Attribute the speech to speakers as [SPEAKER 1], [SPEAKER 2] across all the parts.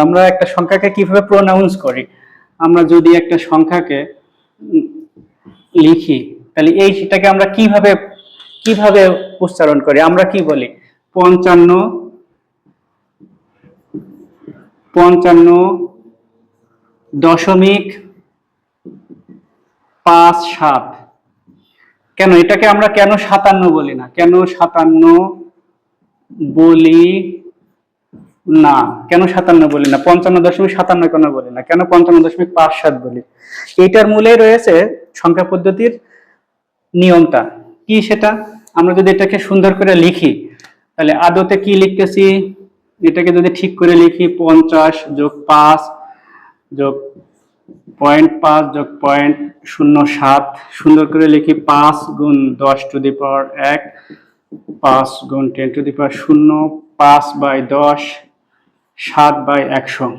[SPEAKER 1] আমরা একটা সংখ্যাকে কিভাবে প্রোনাউন্স করি। আমরা যদি একটা সংখ্যাকে লিখি তাহলে সেটাকে আমরা কিভাবে কিভাবে উচ্চারণ করি। আমরা কি বলি 55.57। কেন এটাকে আমরা কেন 57 বলি না, কেন 57 বলি না, কেন 57 বলি না, 55.57 কেন বলি না, কেন 55.57 বলি? এইটার মূলেই রয়েছে সংখ্যা পদ্ধতির নিয়মটা কি। সেটা আমরা যদি এটাকে সুন্দর করে লিখি তাহলে আদতে কি লিখতেছি, এটাকে যদি ঠিক করে লিখি 50 যোগ 5 যোগ 0.5 যোগ 0.07, সুন্দর করে লিখি 5 গুণ 10 টু দি পাওয়ার 1, 5 গুণ 10 টু দি পাওয়ার 0, 5/10, 7/100।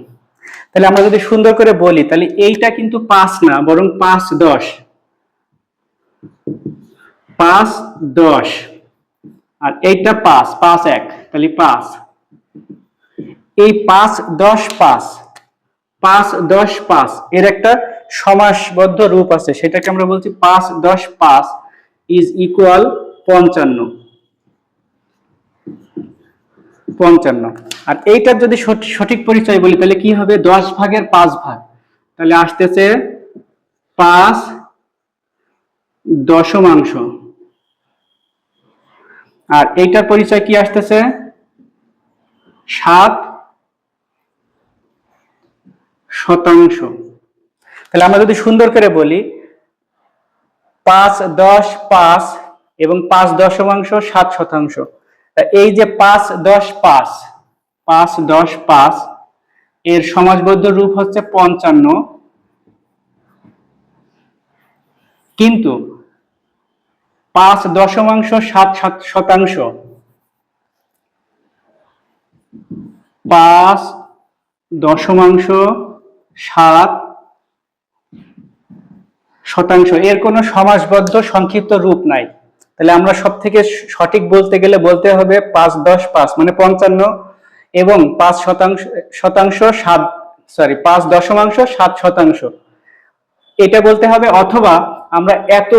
[SPEAKER 1] তাহলে আমরা যদি সুন্দর করে বলি তাহলে এইটা কিন্তু 5 না, বরং 5/10, 5/10, আর এইটা 5/1, তাহলে 5। এই 5/10/5, 5/10/5 এর একটা সমাসবদ্ধ রূপ আছে, সেটাকে আমরা বলছি 5/10/5 ইজ ইকুয়াল 55। আর এইটার যদি সঠিক পরিচয় বলি তাহলে কি হবে, 10 ভাগের 5 ভাগ, তাহলে আসতেছে 5 দশমাংশ। আর এইটার পরিচয় কি আসতেছে 7 শতাংশ। তাহলে আমরা যদি সুন্দর করে বলি 5/10/5 এবং 5.7 এই যে 5/10/5 এর সমাসবদ্ধ রূপ হচ্ছে 55, কিন্তু 5.7 5.7 এর কোনো সমাসবদ্ধ সংক্ষিপ্ত রূপ নাই। তাহলে আমরা সব থেকে সঠিক বলতে গেলে বলতে হবে 5/10/5 মানে 55 এবং 5.7 এটা বলতে হবে। অথবা আমরা এত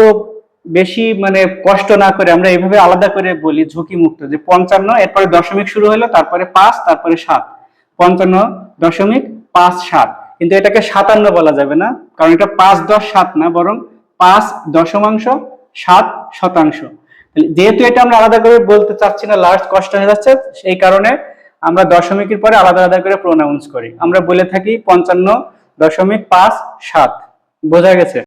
[SPEAKER 1] বেশি মানে কষ্ট না করে আমরা এইভাবে আলাদা করে বলি ঝুঁকি মুক্ত, যে 55 এরপরে দশমিক শুরু হলো, তারপরে 5, তারপরে 7, 55.57। কিন্তু এটাকে 57 বলা যাবে না, কারণ এটা 5/10/7 না, বরং 5.7 যেহেতু এটা আমরা আলাদা করে বলতে চাচ্ছি না, লার্জ কষ্ট হয়ে যাচ্ছে, সেই কারণে আমরা দশমিকের পরে আলাদা আলাদা করে প্রোনাউন্স করি। আমরা বলে থাকি 55.57। বোঝা গেছে?